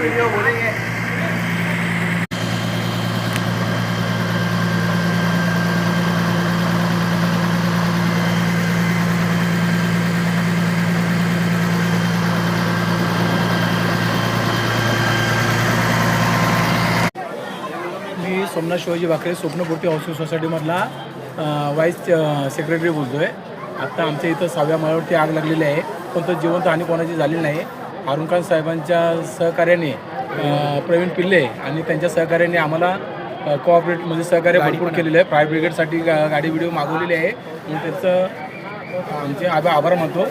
Video बोलेंगे। मी Somnath Shivaji Bhakare स्वप्नपूर्ती housing सोसायटीमधला vice secretary बोलतो आहे। आत्ता आमच्या इथं 6व्या माळ्यावरती आग लागलेली आहे, पण तो जिवंत हानी कोणाची झालेली नाही। अरुण खान साहेबांच्या सहकार्याने प्रवीण पिल्ले आणि त्यांच्या सहकार्याने आम्हाला कोऑपरेट म्हणजे सहकार्य भरपूर केलेलं आहे। फायर ब्रिगेडसाठी गाडी व्हिडिओ मागवलेली आहे, मी त्याचं आमचे आभार मानतो।